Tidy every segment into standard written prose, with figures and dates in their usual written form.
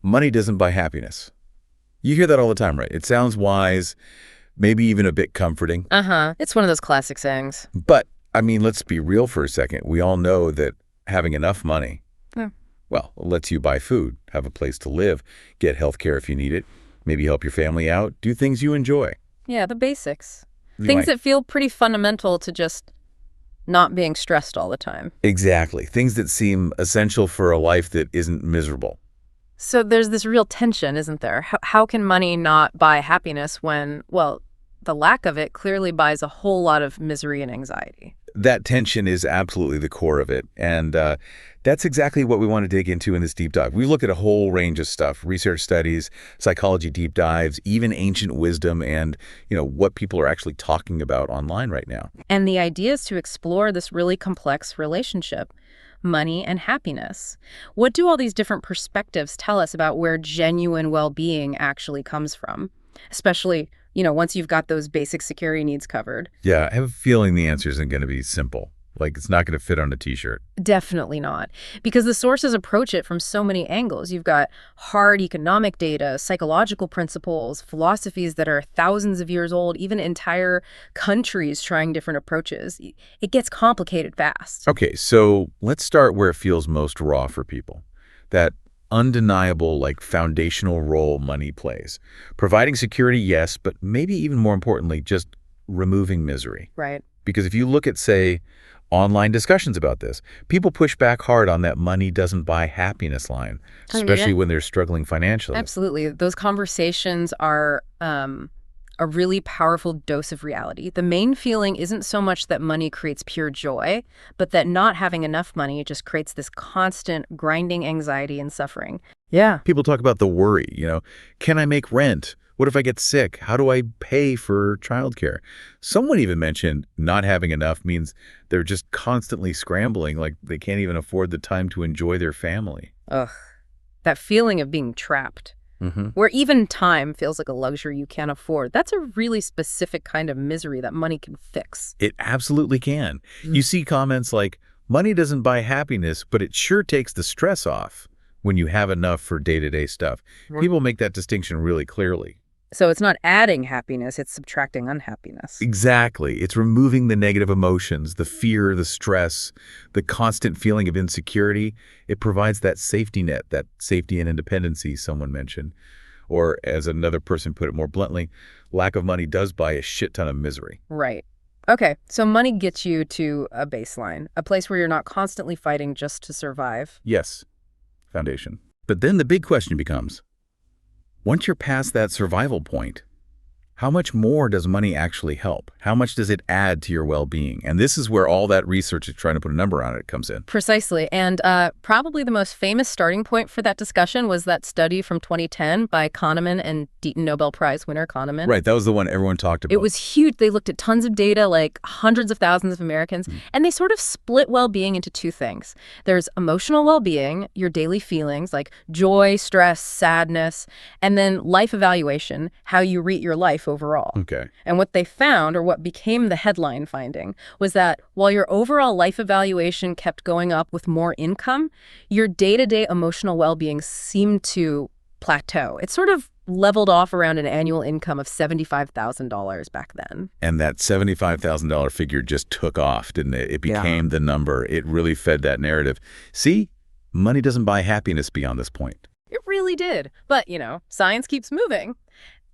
Money doesn't buy happiness. You hear that all the time, right? It sounds wise, maybe even a bit comforting. Uh-huh. It's one of those classic sayings. But, I mean, let's be real for a second. We all know that having enough money, Yeah. well, it lets you buy food, have a place to live, get health care if you need it, maybe help your family out, do things you enjoy. Yeah, the basics. You Things might- that feel pretty fundamental to just not being stressed all the time. Exactly. Things that seem essential for a life that isn't miserable. So there's this real tension, isn't there? How can money not buy happiness when, well, the lack of it clearly buys a whole lot of misery and anxiety? That tension is absolutely the core of it. And that's exactly what we want to dig into in this deep dive. We look at a whole range of stuff, research studies, psychology deep dives, even ancient wisdom and, what people are actually talking about online right now. And the idea is to explore this really complex relationship, money and happiness. What do all these different perspectives tell us about where genuine well-being actually comes from? Especially, once you've got those basic security needs covered. Yeah, I have a feeling the answer isn't going to be simple. Like, it's not going to fit on a T-shirt. Definitely not. Because the sources approach it from so many angles. You've got hard economic data, psychological principles, philosophies that are thousands of years old, even entire countries trying different approaches. It gets complicated fast. Okay, so let's start where it feels most raw for people. That undeniable, foundational role money plays. Providing security, yes, but maybe even more importantly, just removing misery. Right. Because if you look at, say, online discussions about this, people push back hard on that money doesn't buy happiness line, especially when they're struggling financially. Absolutely. Those conversations are a really powerful dose of reality. The main feeling isn't so much that money creates pure joy, but that not having enough money just creates this constant grinding anxiety and suffering. Yeah. People talk about the worry, can I make rent? What if I get sick? How do I pay for childcare? Someone even mentioned not having enough means they're just constantly scrambling, like they can't even afford the time to enjoy their family. Ugh. That feeling of being trapped, where even time feels like a luxury you can't afford. That's a really specific kind of misery that money can fix. It absolutely can. You see comments like, money doesn't buy happiness, but it sure takes the stress off when you have enough for day-to-day stuff. People make that distinction really clearly. So it's not adding happiness, it's subtracting unhappiness. Exactly. It's removing the negative emotions, the fear, the stress, the constant feeling of insecurity. It provides that safety net, that safety and independency someone mentioned. Or as another person put it more bluntly, lack of money does buy a shit ton of misery. Right. Okay, so money gets you to a baseline, a place where you're not constantly fighting just to survive. Yes, foundation. But then the big question becomes, once you're past that survival point, how much more does money actually help? How much does it add to your well-being? And this is where all that research is trying to put a number on it comes in. Precisely. And probably the most famous starting point for that discussion was that study from 2010 by Kahneman and Deaton Nobel Prize winner Kahneman. Right, that was the one everyone talked about. It was huge. They looked at tons of data, like hundreds of thousands of Americans, and they sort of split well-being into two things. There's emotional well-being, your daily feelings like joy, stress, sadness, and then life evaluation, how you rate your life overall. Okay. And what they found, or what became the headline finding, was that while your overall life evaluation kept going up with more income, your day-to-day emotional well-being seemed to plateau. It sort of leveled off around an annual income of $75,000 back then. And that $75,000 figure just took off, didn't it? It became the number. It really fed that narrative. See, money doesn't buy happiness beyond this point. It really did. But, science keeps moving.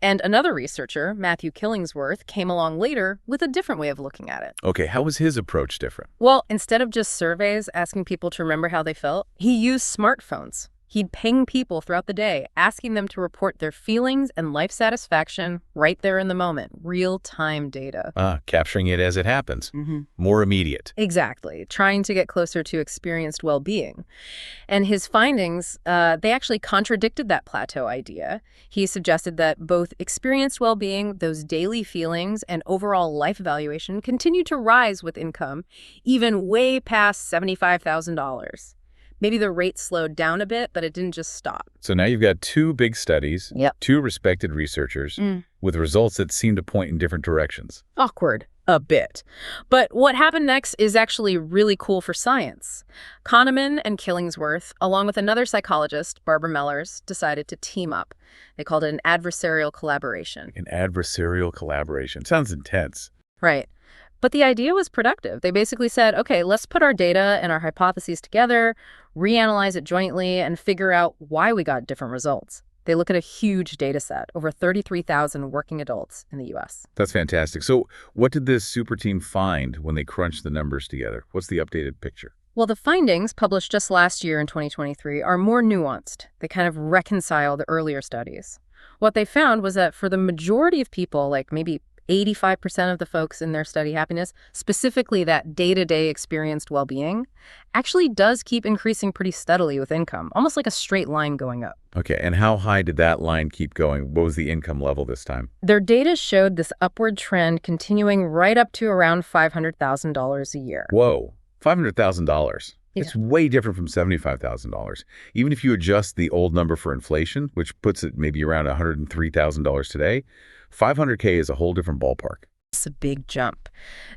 And another researcher, Matthew Killingsworth, came along later with a different way of looking at it. Okay, how was his approach different? Well, instead of just surveys asking people to remember how they felt, he used smartphones. He'd ping people throughout the day, asking them to report their feelings and life satisfaction right there in the moment. Real-time data. Capturing it as it happens. More immediate. Exactly. Trying to get closer to experienced well-being. And his findings, they actually contradicted that plateau idea. He suggested that both experienced well-being, those daily feelings, and overall life evaluation continued to rise with income, even way past $75,000. Maybe the rate slowed down a bit, but it didn't just stop. So now you've got two big studies, Yep. two respected researchers, with results that seem to point in different directions. Awkward. a bit. But what happened next is actually really cool for science. Kahneman and Killingsworth, along with another psychologist, Barbara Mellers, decided to team up. They called it an adversarial collaboration. An adversarial collaboration. Sounds intense. Right. But the idea was productive. They basically said, okay, let's put our data and our hypotheses together, reanalyze it jointly, and figure out why we got different results. They look at a huge data set, over 33,000 working adults in the U.S. That's fantastic. So what did this super team find when they crunched the numbers together? What's the updated picture? Well, the findings, published just last year in 2023, are more nuanced. They kind of reconcile the earlier studies. What they found was that for the majority of people, like maybe 85% of the folks in their study happiness, specifically that day-to-day experienced well-being, actually does keep increasing pretty steadily with income, almost like a straight line going up. Okay, and how high did that line keep going? What was the income level this time? Their data showed this upward trend continuing right up to around $500,000 a year. Whoa, $500,000. Yeah. It's way different from $75,000. Even if you adjust the old number for inflation, which puts it maybe around $103,000 today, $500K is a whole different ballpark. It's a big jump.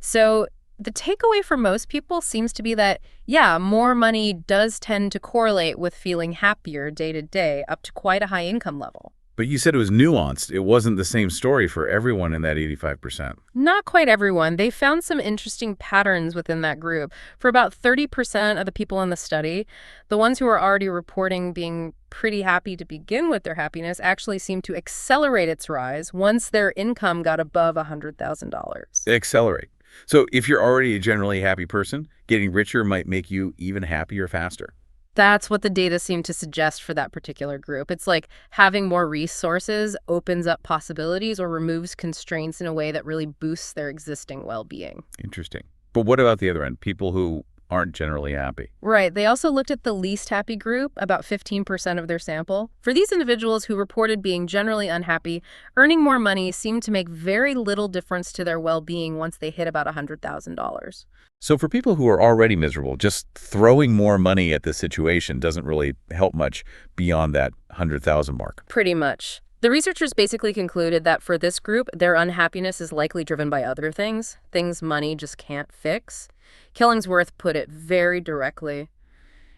So the takeaway for most people seems to be that, yeah, more money does tend to correlate with feeling happier day to day up to quite a high income level. But you said it was nuanced. It wasn't the same story for everyone in that 85%. Not quite everyone. They found some interesting patterns within that group. For about 30% of the people in the study, the ones who are already reporting being pretty happy to begin with their happiness actually seemed to accelerate its rise once their income got above $100,000. Accelerate. So if you're already a generally happy person, getting richer might make you even happier faster. That's what the data seem to suggest for that particular group. It's like having more resources opens up possibilities or removes constraints in a way that really boosts their existing well-being. Interesting. But what about the other end? People who aren't generally happy. Right. They also looked at the least happy group, about 15% of their sample. For these individuals who reported being generally unhappy, earning more money seemed to make very little difference to their well-being once they hit about $100,000. So for people who are already miserable, just throwing more money at the situation doesn't really help much beyond that 100,000 mark. Pretty much. The researchers basically concluded that for this group, their unhappiness is likely driven by other things money just can't fix. Killingsworth put it very directly.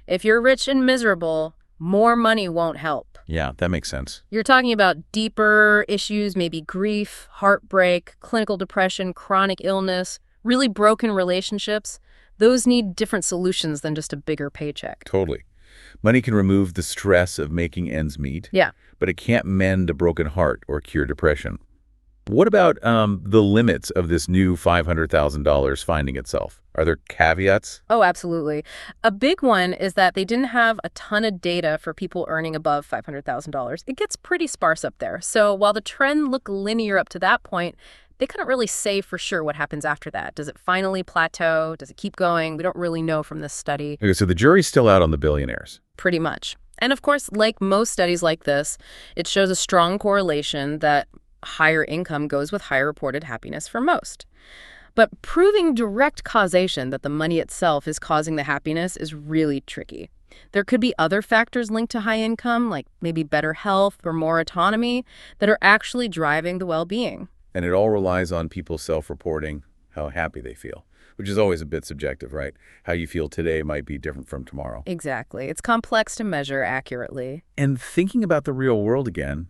If you're rich and miserable, more money won't help. Yeah, that makes sense. You're talking about deeper issues, maybe grief, heartbreak, clinical depression, chronic illness, really broken relationships. Those need different solutions than just a bigger paycheck. Totally. Money can remove the stress of making ends meet. Yeah. But it can't mend a broken heart or cure depression. What about the limits of this new $500,000 finding itself? Are there caveats? Oh, absolutely. A big one is that they didn't have a ton of data for people earning above $500,000. It gets pretty sparse up there. So while the trend looked linear up to that point, they couldn't really say for sure what happens after that. Does it finally plateau? Does it keep going? We don't really know from this study. Okay, so the jury's still out on the billionaires. Pretty much. And of course, like most studies like this, it shows a strong correlation that higher income goes with higher reported happiness for most. But proving direct causation that the money itself is causing the happiness is really tricky. There could be other factors linked to high income, like maybe better health or more autonomy, that are actually driving the well-being. And it all relies on people self-reporting how happy they feel, which is always a bit subjective, right? How you feel today might be different from tomorrow. Exactly. It's complex to measure accurately. And thinking about the real world again,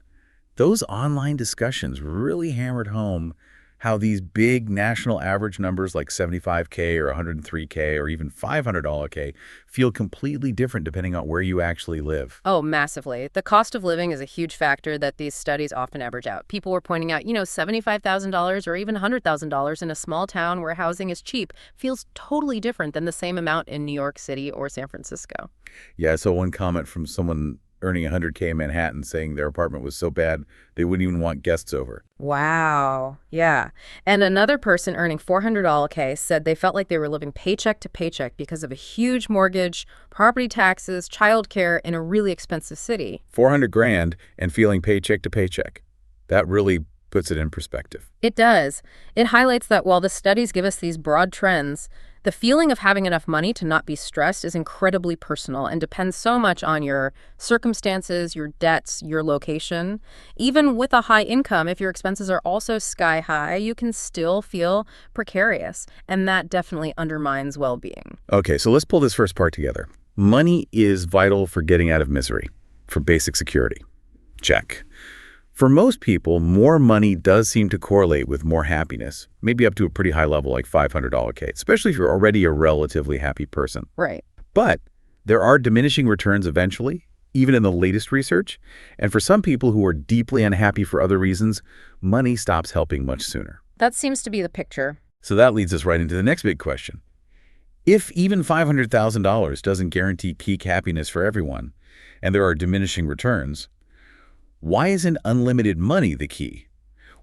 those online discussions really hammered home how these big national average numbers like 75K or 103K or even $500K feel completely different depending on where you actually live. Oh, massively. The cost of living is a huge factor that these studies often average out. People were pointing out, $75,000 or even $100,000 in a small town where housing is cheap feels totally different than the same amount in New York City or San Francisco. Yeah, I saw one comment from someone earning 100K in Manhattan saying their apartment was so bad they wouldn't even want guests over. Wow. Yeah. And another person earning $400K said they felt like they were living paycheck to paycheck because of a huge mortgage, property taxes, childcare in a really expensive city. 400 grand and feeling paycheck to paycheck. That really Puts it in perspective. It does. It highlights that while the studies give us these broad trends, the feeling of having enough money to not be stressed is incredibly personal and depends so much on your circumstances, your debts, your location. Even with a high income, if your expenses are also sky high, you can still feel precarious, and that definitely undermines well-being. Okay, so let's pull this first part together. Money is vital for getting out of misery, for basic security. Check. For most people, more money does seem to correlate with more happiness, maybe up to a pretty high level like $500K, especially if you're already a relatively happy person. Right. But there are diminishing returns eventually, even in the latest research. And for some people who are deeply unhappy for other reasons, money stops helping much sooner. That seems to be the picture. So that leads us right into the next big question. If even $500,000 doesn't guarantee peak happiness for everyone, and there are diminishing returns, why isn't unlimited money the key?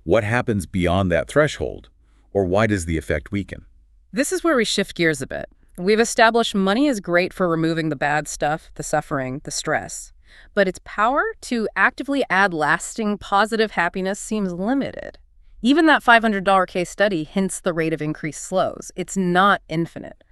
What happens beyond that threshold? Or why does the effect weaken? This is where we shift gears a bit. We've established money is great for removing the bad stuff, the suffering, the stress. But its power to actively add lasting positive happiness seems limited. Even that $500 case study hints the rate of increase slows. It's not infinite.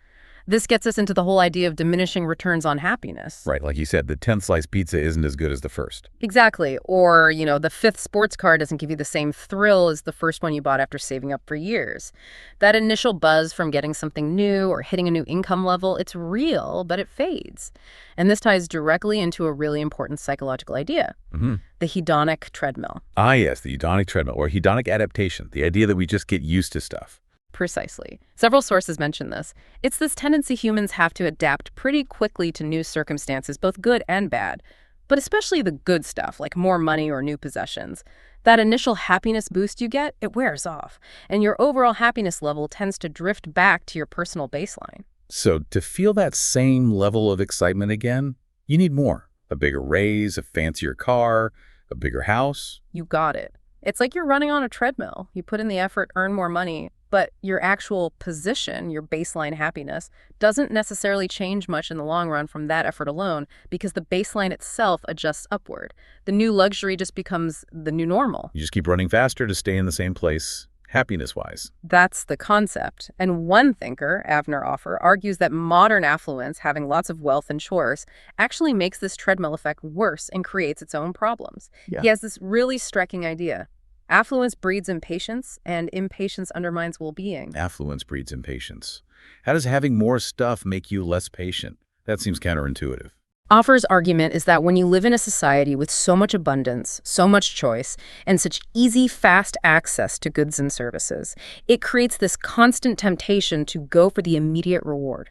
This gets us into the whole idea of diminishing returns on happiness. Right, like you said, the 10th slice pizza isn't as good as the first. Exactly. Or, the fifth sports car doesn't give you the same thrill as the first one you bought after saving up for years. That initial buzz from getting something new or hitting a new income level, it's real, but it fades. And this ties directly into a really important psychological idea, the hedonic treadmill. Ah, yes, the hedonic treadmill, or hedonic adaptation, the idea that we just get used to stuff. Precisely. Several sources mention this. It's this tendency humans have to adapt pretty quickly to new circumstances, both good and bad, but especially the good stuff, like more money or new possessions. That initial happiness boost you get, it wears off, and your overall happiness level tends to drift back to your personal baseline. So to feel that same level of excitement again, you need more. A bigger raise, a fancier car, a bigger house. You got it. It's like you're running on a treadmill. You put in the effort, earn more money, but your actual position, your baseline happiness, doesn't necessarily change much in the long run from that effort alone because the baseline itself adjusts upward. The new luxury just becomes the new normal. You just keep running faster to stay in the same place, happiness-wise. That's the concept. And one thinker, Avner Offer, argues that modern affluence, having lots of wealth and chores, actually makes this treadmill effect worse and creates its own problems. Yeah. He has this really striking idea. Affluence breeds impatience, and impatience undermines well-being. Affluence breeds impatience. How does having more stuff make you less patient? That seems counterintuitive. Offer's argument is that when you live in a society with so much abundance, so much choice, and such easy, fast access to goods and services, it creates this constant temptation to go for the immediate reward.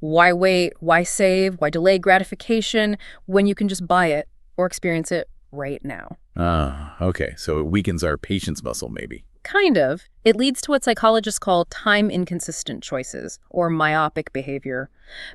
Why wait? Why save? Why delay gratification when you can just buy it or experience it right now? Okay. So it weakens our patience muscle, maybe. Kind of. It leads to what psychologists call time-inconsistent choices, or myopic behavior.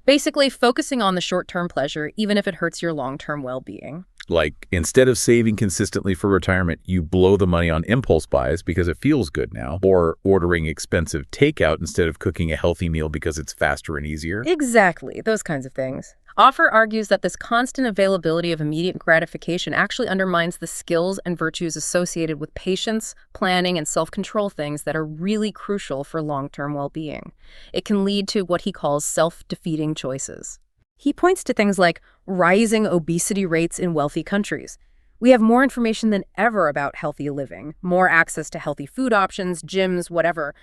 Basically, focusing on the short-term pleasure, even if it hurts your long-term well-being. Like, instead of saving consistently for retirement, you blow the money on impulse buys because it feels good now, or ordering expensive takeout instead of cooking a healthy meal because it's faster and easier. Exactly, those kinds of things. Offer argues that this constant availability of immediate gratification actually undermines the skills and virtues associated with patience, planning, and self-control, things that are really crucial for long-term well-being. It can lead to what he calls self-defeating choices. He points to things like rising obesity rates in wealthy countries. We have more information than ever about healthy living, more access to healthy food options, gyms, whatever.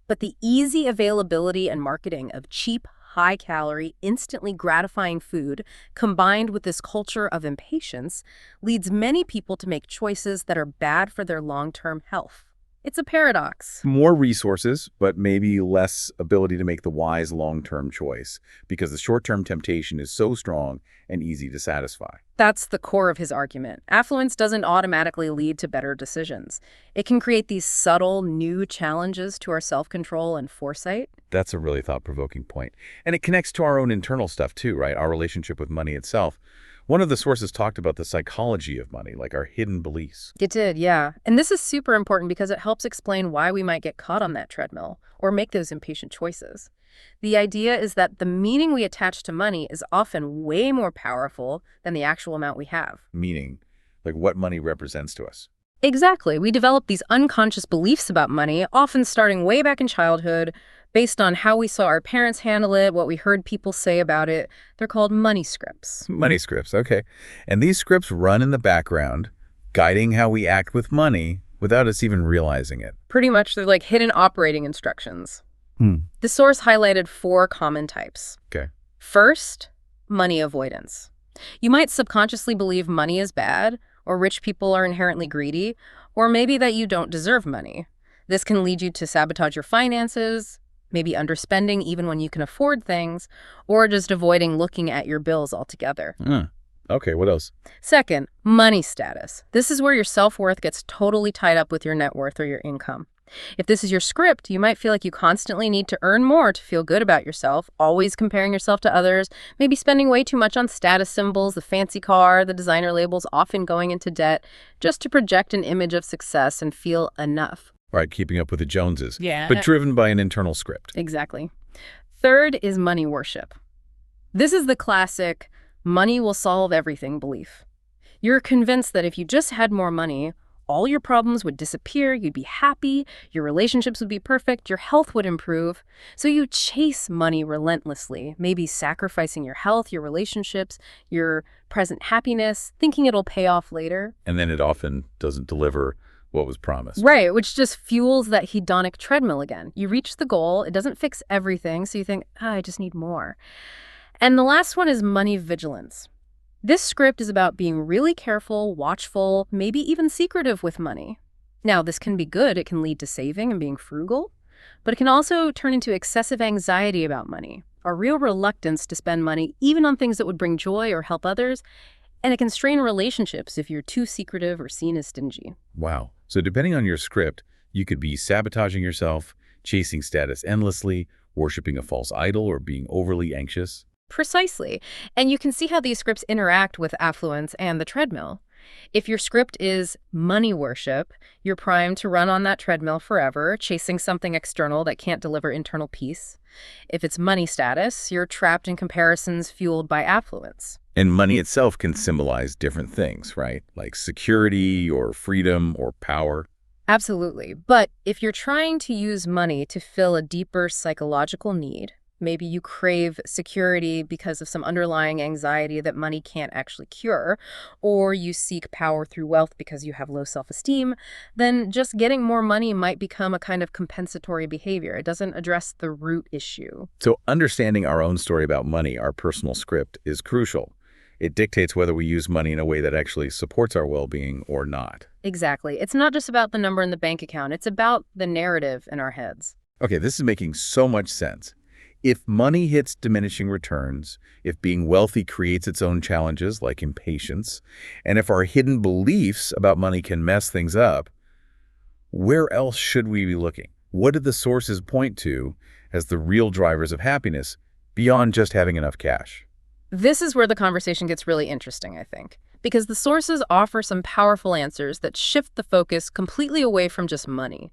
But the easy availability and marketing of cheap, high-calorie, instantly gratifying food, combined with this culture of impatience, leads many people to make choices that are bad for their long-term health. It's a paradox. More resources, but maybe less ability to make the wise long-term choice because the short-term temptation is so strong and easy to satisfy. That's the core of his argument. Affluence doesn't automatically lead to better decisions. It can create these subtle, new challenges to our self-control and foresight. That's a really thought-provoking point. And it connects to our own internal stuff too, right? Our relationship with money itself. One of the sources talked about the psychology of money, like our hidden beliefs. It did, yeah. And this is super important because it helps explain why we might get caught on that treadmill or make those impatient choices. The idea is that the meaning we attach to money is often way more powerful than the actual amount we have. Meaning, like what money represents to us. Exactly. We develop these unconscious beliefs about money, often starting way back in childhood, based on how we saw our parents handle it, what we heard people say about it. They're called money scripts. Money scripts, okay. And these scripts run in the background, guiding how we act with money without us even realizing it. Pretty much, they're like hidden operating instructions. Hmm. The source highlighted 4 common types. Okay. First, money avoidance. You might subconsciously believe money is bad, or rich people are inherently greedy, or maybe that you don't deserve money. This can lead you to sabotage your finances, maybe underspending even when you can afford things, or just avoiding looking at your bills altogether. Okay, what else? Second, money status. This is where your self-worth gets totally tied up with your net worth or your income. If this is your script, you might feel like you constantly need to earn more to feel good about yourself, always comparing yourself to others, maybe spending way too much on status symbols, the fancy car, the designer labels, often going into debt, just to project an image of success and feel enough. Right, keeping up with the Joneses. Yeah. But driven by an internal script. Exactly. Third is money worship. This is the classic money will solve everything belief. You're convinced that if you just had more money, all your problems would disappear, you'd be happy, your relationships would be perfect, your health would improve. So you chase money relentlessly, maybe sacrificing your health, your relationships, your present happiness, thinking it'll pay off later. And then it often doesn't deliver what was promised. Right, which just fuels that hedonic treadmill again. You reach the goal, it doesn't fix everything, so you think, I just need more. And the last one is money vigilance. This script is about being really careful, watchful, maybe even secretive with money. Now, this can be good. It can lead to saving and being frugal, but it can also turn into excessive anxiety about money, a real reluctance to spend money even on things that would bring joy or help others, and it can strain relationships if you're too secretive or seen as stingy. Wow. So depending on your script, you could be sabotaging yourself, chasing status endlessly, worshiping a false idol, or being overly anxious. Precisely. And you can see how these scripts interact with affluence and the treadmill. If your script is money worship, you're primed to run on that treadmill forever, chasing something external that can't deliver internal peace. If it's money status, you're trapped in comparisons fueled by affluence. And money itself can symbolize different things, right? Like security or freedom or power. Absolutely. But if you're trying to use money to fill a deeper psychological need, maybe you crave security because of some underlying anxiety that money can't actually cure, or you seek power through wealth because you have low self-esteem, then just getting more money might become a kind of compensatory behavior. It doesn't address the root issue. So understanding our own story about money, our personal script, is crucial. It dictates whether we use money in a way that actually supports our well-being or not. Exactly. It's not just about the number in the bank account. It's about the narrative in our heads. Okay, this is making so much sense. If money hits diminishing returns, if being wealthy creates its own challenges like impatience, and if our hidden beliefs about money can mess things up, where else should we be looking? What did the sources point to as the real drivers of happiness beyond just having enough cash? This is where the conversation gets really interesting, I think, because the sources offer some powerful answers that shift the focus completely away from just money.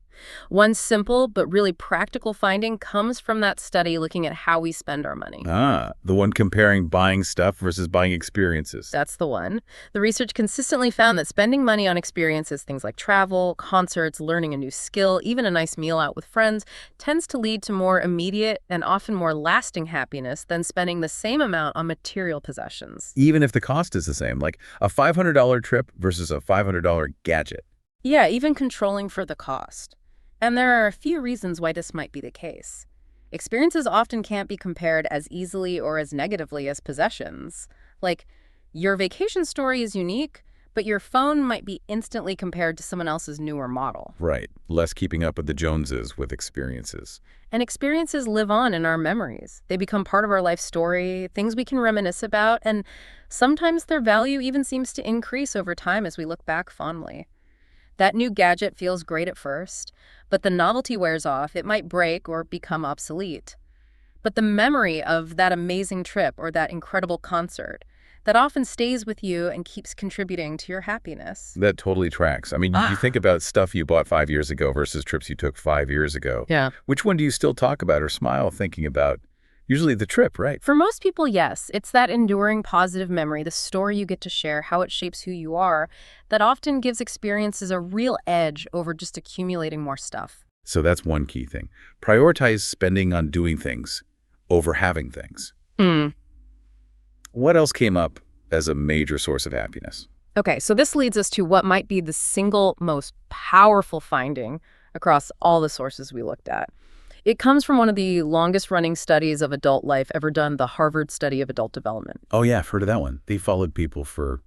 One simple but really practical finding comes from that study looking at how we spend our money. The one comparing buying stuff versus buying experiences. That's the one. The research consistently found that spending money on experiences, things like travel, concerts, learning a new skill, even a nice meal out with friends, tends to lead to more immediate and often more lasting happiness than spending the same amount on material possessions. Even if the cost is the same, like a $500 trip versus a $500 gadget. Yeah, even controlling for the cost. And there are a few reasons why this might be the case. Experiences often can't be compared as easily or as negatively as possessions. Like, your vacation story is unique, but your phone might be instantly compared to someone else's newer model. Right. Less keeping up with the Joneses with experiences. And experiences live on in our memories. They become part of our life story, things we can reminisce about, and sometimes their value even seems to increase over time as we look back fondly. That new gadget feels great at first, but the novelty wears off, it might break or become obsolete. But the memory of that amazing trip or that incredible concert, that often stays with you and keeps contributing to your happiness. That totally tracks. I mean, you think about stuff you bought 5 years ago versus trips you took 5 years ago. Yeah. Which one do you still talk about or smile thinking about Usually the trip, right? For most people, yes. It's that enduring positive memory, the story you get to share, how it shapes who you are, that often gives experiences a real edge over just accumulating more stuff. So that's one key thing. Prioritize spending on doing things over having things. Hmm. What else came up as a major source of happiness? Okay, so this leads us to what might be the single most powerful finding across all the sources we looked at. It comes from one of the longest-running studies of adult life ever done, the Harvard Study of Adult Development. Oh yeah, I've heard of that one. They followed people for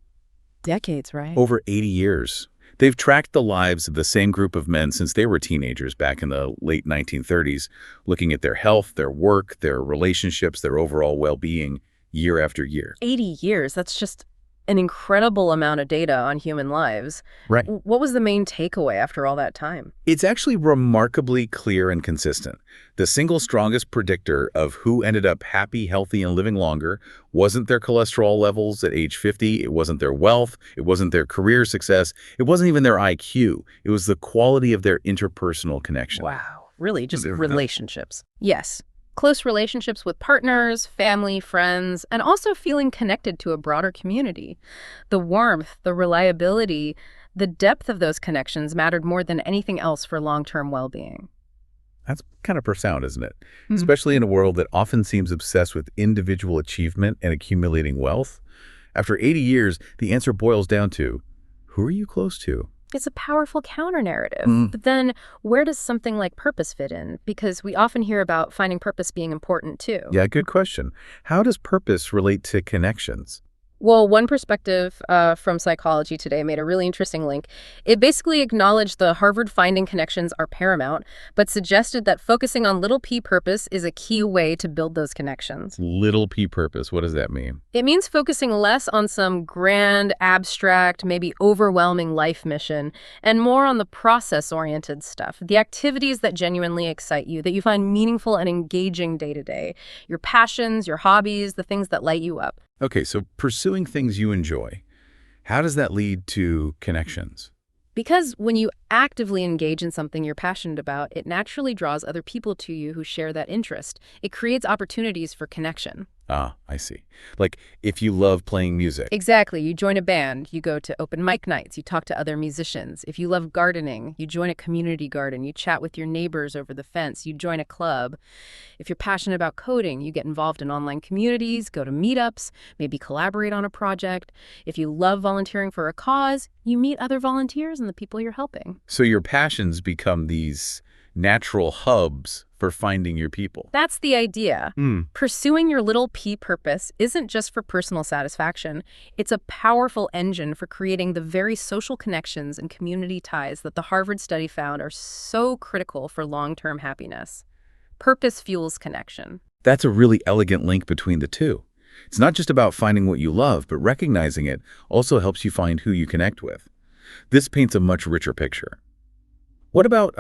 Decades, right? over 80 years. They've tracked the lives of the same group of men since they were teenagers back in the late 1930s, looking at their health, their work, their relationships, their overall well-being year after year. 80 years, that's just an incredible amount of data on human lives. Right. What was the main takeaway after all that time? It's actually remarkably clear and consistent. The single strongest predictor of who ended up happy, healthy, and living longer wasn't their cholesterol levels at age 50, it wasn't their wealth, it wasn't their career success, it wasn't even their IQ. It was the quality of their interpersonal connection. Wow, really just They're- relationships. Yes. Close relationships with partners, family, friends, and also feeling connected to a broader community. The warmth, the reliability, the depth of those connections mattered more than anything else for long-term well-being. That's kind of profound, isn't it? Mhm. Especially in a world that often seems obsessed with individual achievement and accumulating wealth. After 80 years, the answer boils down to, who are you close to? It's a powerful counter-narrative. Mm. But then where does something like purpose fit in? Because we often hear about finding purpose being important too. Yeah, good question. How does purpose relate to connections? Well, one perspective from Psychology Today made a really interesting link. It basically acknowledged the Harvard finding connections are paramount, but suggested that focusing on little p purpose is a key way to build those connections. Little p purpose, what does that mean? It means focusing less on some grand, abstract, maybe overwhelming life mission, and more on the process-oriented stuff, the activities that genuinely excite you, that you find meaningful and engaging day to day, your passions, your hobbies, the things that light you up. Okay, so pursuing things you enjoy, how does that lead to connections? Because when you actively engage in something you're passionate about, it naturally draws other people to you who share that interest. It creates opportunities for connection. Ah, I see. Like, if you love playing music. Exactly. You join a band, you go to open mic nights, you talk to other musicians. If you love gardening, you join a community garden, you chat with your neighbors over the fence, you join a club. If you're passionate about coding, you get involved in online communities, go to meetups, maybe collaborate on a project. If you love volunteering for a cause, you meet other volunteers and the people you're helping. So your passions become these natural hubs for finding your people. That's the idea. Hmm. Pursuing your little p purpose isn't just for personal satisfaction. It's a powerful engine for creating the very social connections and community ties that the Harvard study found are so critical for long-term happiness. Purpose fuels connection. That's a really elegant link between the two. It's not just about finding what you love, but recognizing it also helps you find who you connect with. This paints a much richer picture. What about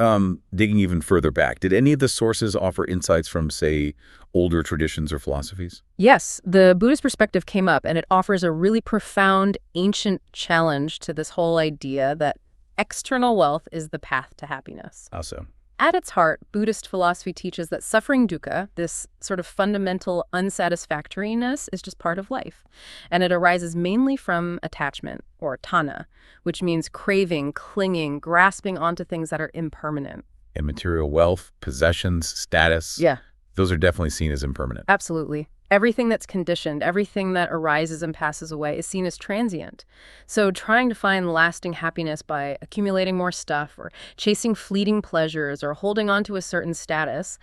digging even further back? Did any of the sources offer insights from, say, older traditions or philosophies? Yes, the Buddhist perspective came up, and it offers a really profound, ancient challenge to this whole idea that external wealth is the path to happiness. How so? At its heart, Buddhist philosophy teaches that suffering dukkha, this sort of fundamental unsatisfactoriness, is just part of life. And it arises mainly from attachment, or tanha, which means craving, clinging, grasping onto things that are impermanent. And material wealth, possessions, status, Yeah, those are definitely seen as impermanent. absolutely. Everything that's conditioned, everything that arises and passes away is seen as transient. So trying to find lasting happiness by accumulating more stuff or chasing fleeting pleasures or holding on to a certain status,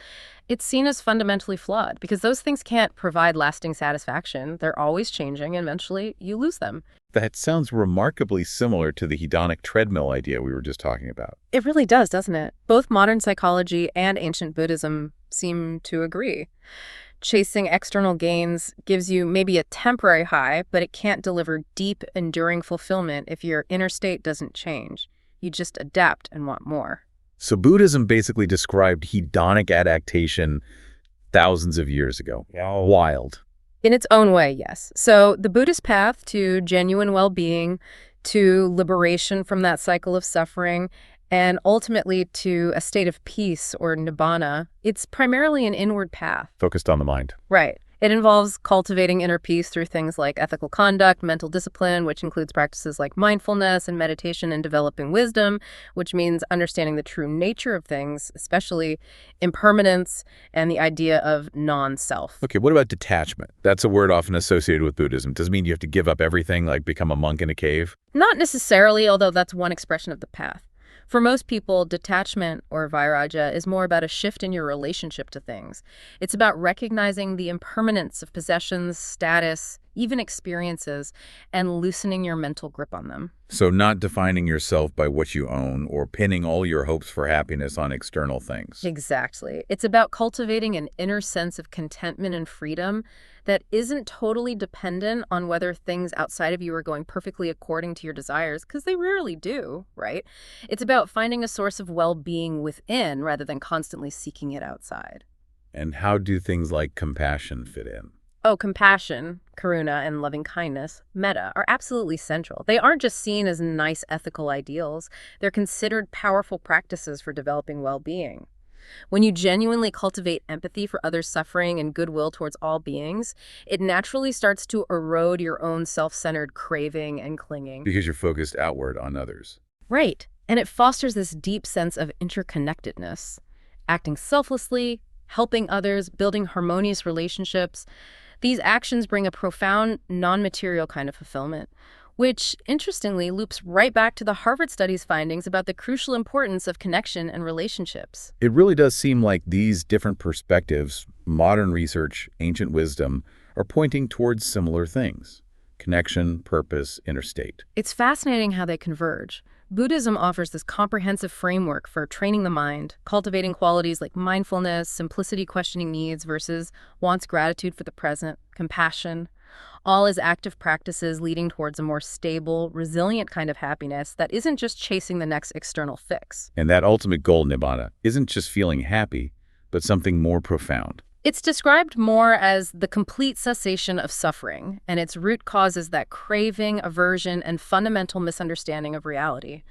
it's seen as fundamentally flawed because those things can't provide lasting satisfaction. They're always changing and eventually you lose them. That sounds remarkably similar to the hedonic treadmill idea we were just talking about. It really does, doesn't it? Both modern psychology and ancient Buddhism seem to agree. Chasing external gains gives you maybe a temporary high, but it can't deliver deep, enduring fulfillment if your inner state doesn't change. You just adapt and want more. So Buddhism basically described hedonic adaptation thousands of years ago. Wild. In its own way, yes. So the Buddhist path to genuine well-being, to liberation from that cycle of suffering, and ultimately to a state of peace or nibbana. It's primarily an inward path. Focused on the mind. Right. It involves cultivating inner peace through things like ethical conduct, mental discipline, which includes practices like mindfulness and meditation, and developing wisdom, which means understanding the true nature of things, especially impermanence and the idea of non-self. Okay, what about detachment? That's a word often associated with Buddhism. Does it mean you have to give up everything, like become a monk in a cave? Not necessarily, although that's one expression of the path. For most people, detachment, or vairagya, is more about a shift in your relationship to things. It's about recognizing the impermanence of possessions, status, even experiences, and loosening your mental grip on them. So not defining yourself by what you own or pinning all your hopes for happiness on external things. Exactly. It's about cultivating an inner sense of contentment and freedom that isn't totally dependent on whether things outside of you are going perfectly according to your desires, because they rarely do, right? It's about finding a source of well-being within rather than constantly seeking it outside. And how do things like compassion fit in? Oh, compassion, karuna, and loving kindness, metta, are absolutely central. They aren't just seen as nice ethical ideals. They're considered powerful practices for developing well-being. When you genuinely cultivate empathy for others' suffering and goodwill towards all beings, it naturally starts to erode your own self-centered craving and clinging. Because you're focused outward on others. Right. And it fosters this deep sense of interconnectedness. Acting selflessly, helping others, building harmonious relationships. These actions bring a profound, non-material kind of fulfillment, which, interestingly, loops right back to the Harvard study's findings about the crucial importance of connection and relationships. It really does seem like these different perspectives, modern research, ancient wisdom, are pointing towards similar things: connection, purpose, inner state. It's fascinating how they converge. Buddhism offers this comprehensive framework for training the mind, cultivating qualities like mindfulness, simplicity, questioning needs versus wants, gratitude for the present, compassion, all as active practices leading towards a more stable, resilient kind of happiness that isn't just chasing the next external fix. And that ultimate goal, nibbana, isn't just feeling happy, but something more profound. It's described more as the complete cessation of suffering, and its root cause is that craving, aversion, and fundamental misunderstanding of reality.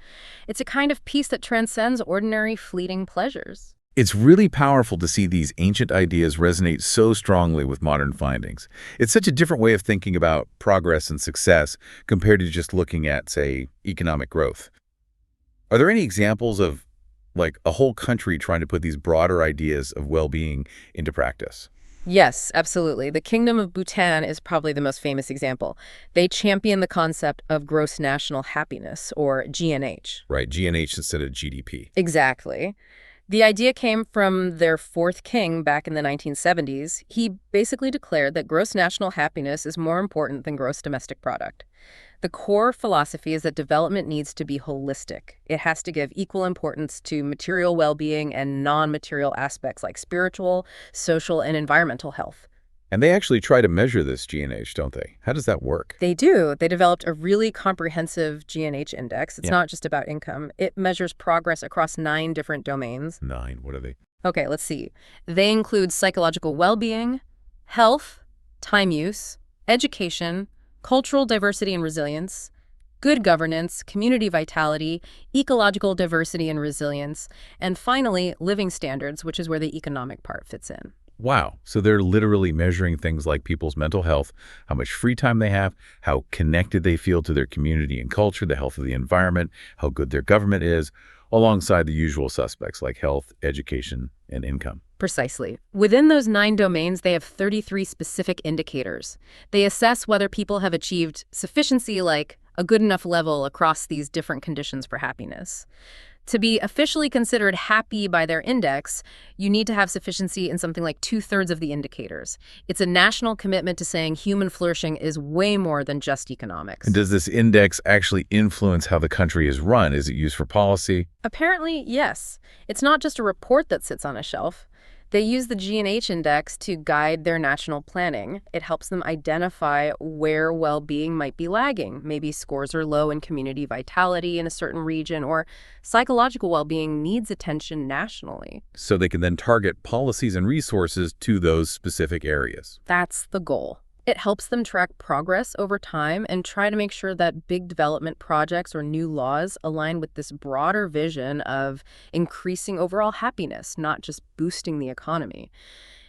It's a kind of peace that transcends ordinary, fleeting pleasures. It's really powerful to see these ancient ideas resonate so strongly with modern findings. It's such a different way of thinking about progress and success compared to just looking at, say, economic growth. Are there any examples of, like, a whole country trying to put these broader ideas of well-being into practice? Yes, absolutely. The Kingdom of Bhutan is probably the most famous example. They champion the concept of gross national happiness, or GNH. Right, GNH instead of GDP. Exactly. The idea came from their fourth king back in the 1970s. He basically declared that gross national happiness is more important than gross domestic product. The core philosophy is that development needs to be holistic. It has to give equal importance to material well-being and non-material aspects like spiritual, social, and environmental health. And they actually try to measure this GNH, don't they? How does that work? They do. They developed a really comprehensive GNH index. It's Yeah. not just about income. It measures progress across 9 different domains. 9, what are they? Okay, let's see. They include psychological well-being, health, time use, education, cultural diversity and resilience, good governance, community vitality, ecological diversity and resilience, and finally, living standards, which is where the economic part fits in. Wow. So they're literally measuring things like people's mental health, how much free time they have, how connected they feel to their community and culture, the health of the environment, how good their government is, alongside the usual suspects like health, education, and income. Precisely. Within those 9 domains, they have 33 specific indicators. They assess whether people have achieved sufficiency, like a good enough level across these different conditions for happiness. To be officially considered happy by their index, you need to have sufficiency in something like 2/3 of the indicators. It's a national commitment to saying human flourishing is way more than just economics. And does this index actually influence how the country is run? Is it used for policy? Apparently, yes. It's not just a report that sits on a shelf. They use the GNH index to guide their national planning. It helps them identify where well-being might be lagging. Maybe scores are low in community vitality in a certain region, or psychological well-being needs attention nationally. So they can then target policies and resources to those specific areas. That's the goal. It helps them track progress over time and try to make sure that big development projects or new laws align with this broader vision of increasing overall happiness, not just boosting the economy.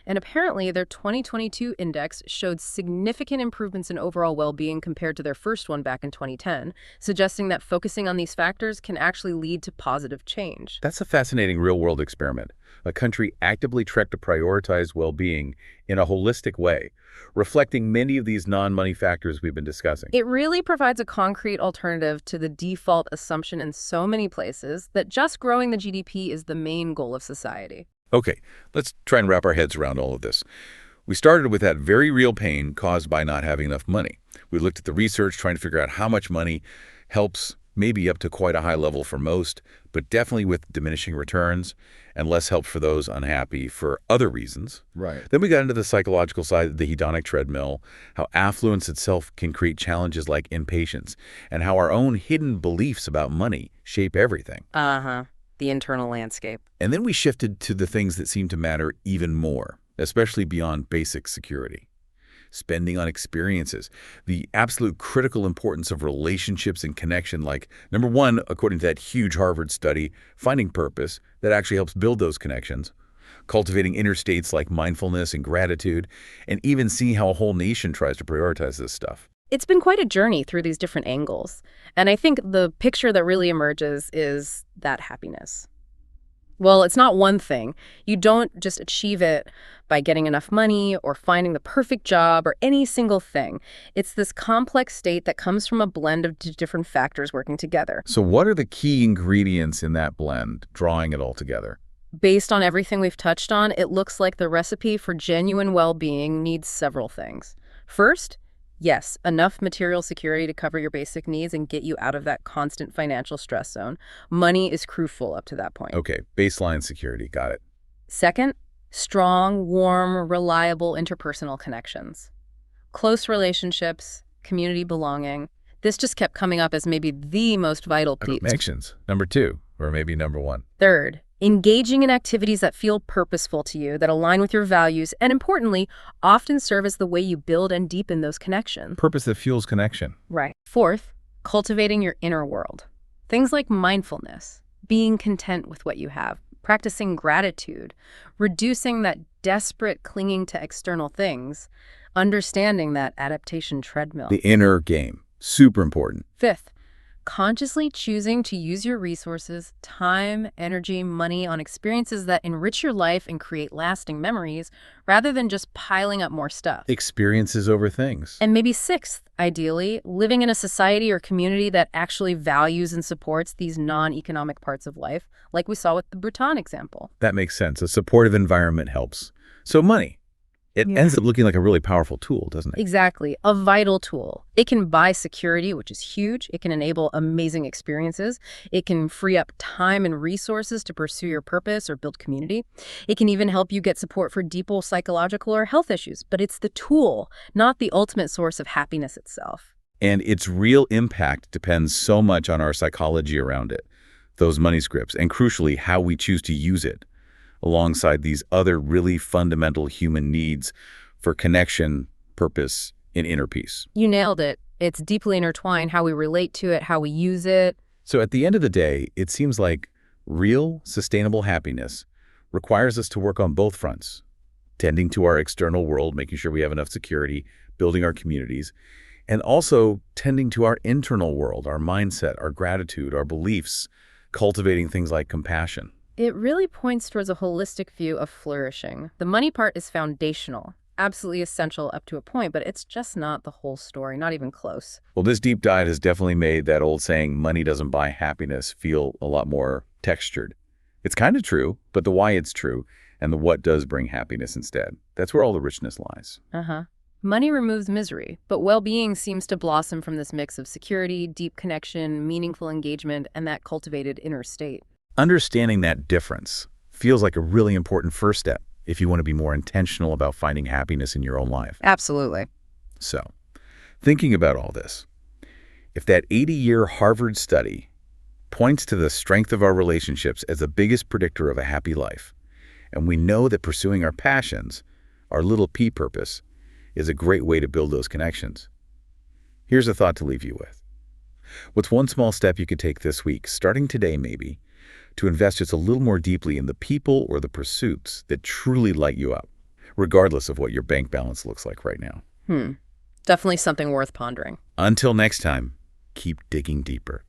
And apparently, their 2022 index showed significant improvements in overall well-being compared to their first one back in 2010, suggesting that focusing on these factors can actually lead to positive change. That's a fascinating real-world experiment. A country actively trekked to prioritize well-being in a holistic way, reflecting many of these non-money factors we've been discussing. It really provides a concrete alternative to the default assumption in so many places that just growing the GDP is the main goal of society. Okay, let's try and wrap our heads around all of this. We started with that very real pain caused by not having enough money. We looked at the research trying to figure out how much money helps, maybe up to quite a high level for most, but definitely with diminishing returns and less help for those unhappy for other reasons. Right. Then we got into the psychological side of the hedonic treadmill, how affluence itself can create challenges like impatience, and how our own hidden beliefs about money shape everything. Uh-huh. The internal landscape. And then we shifted to the things that seem to matter even more, especially beyond basic security. Spending on experiences, the absolute critical importance of relationships and connection, like, number one, according to that huge Harvard study, finding purpose that actually helps build those connections, cultivating inner states like mindfulness and gratitude, and even seeing how a whole nation tries to prioritize this stuff. It's been quite a journey through these different angles. And I think the picture that really emerges is that happiness. Well, it's not one thing. You don't just achieve it by getting enough money or finding the perfect job or any single thing. It's this complex state that comes from a blend of different factors working together. So what are the key ingredients in that blend, drawing it all together? Based on everything we've touched on, it looks like the recipe for genuine well-being needs several things. First, yes, enough material security to cover your basic needs and get you out of that constant financial stress zone. Money is crucial up to that point. Okay, baseline security, got it. Second, strong, warm, reliable interpersonal connections. Close relationships, community belonging. This just kept coming up as maybe the most vital piece. Connections, number two, or maybe number one. Third, engaging in activities that feel purposeful to you, that align with your values, and importantly, often serve as the way you build and deepen those connections. Purpose that fuels connection. Right. Fourth, cultivating your inner world. Things like mindfulness, being content with what you have, practicing gratitude, reducing that desperate clinging to external things, understanding that adaptation treadmill. The inner game, super important. Fifth, consciously choosing to use your resources, time, energy, money on experiences that enrich your life and create lasting memories rather than just piling up more stuff. Experiences over things. And maybe sixth, ideally, living in a society or community that actually values and supports these non-economic parts of life, like we saw with the Bhutan example. That makes sense. A supportive environment helps. So money. It ends up looking like a really powerful tool, doesn't it? Exactly. A vital tool. It can buy security, which is huge. It can enable amazing experiences. It can free up time and resources to pursue your purpose or build community. It can even help you get support for deeper psychological or health issues. But it's the tool, not the ultimate source of happiness itself. And its real impact depends so much on our psychology around it, those money scripts, and crucially, how we choose to use it, alongside these other really fundamental human needs for connection, purpose, and inner peace. You nailed it. It's deeply intertwined, how we relate to it, how we use it. So at the end of the day, it seems like real, sustainable happiness requires us to work on both fronts, tending to our external world, making sure we have enough security, building our communities, and also tending to our internal world, our mindset, our gratitude, our beliefs, cultivating things like compassion. It really points towards a holistic view of flourishing. The money part is foundational, absolutely essential up to a point, but it's just not the whole story, not even close. Well, this deep dive has definitely made that old saying, money doesn't buy happiness, feel a lot more textured. It's kind of true, but the why it's true and the what does bring happiness instead. That's where all the richness lies. Money removes misery, but well-being seems to blossom from this mix of security, deep connection, meaningful engagement, and that cultivated inner state. Understanding that difference feels like a really important first step if you want to be more intentional about finding happiness in your own life. Absolutely. So, thinking about all this, if that 80-year Harvard study points to the strength of our relationships as the biggest predictor of a happy life, and we know that pursuing our passions, our little p purpose, is a great way to build those connections. Here's a thought to leave you with. What's one small step you could take this week, starting today maybe, to invest just a little more deeply in the people or the pursuits that truly light you up, regardless of what your bank balance looks like right now? Definitely something worth pondering. Until next time, keep digging deeper.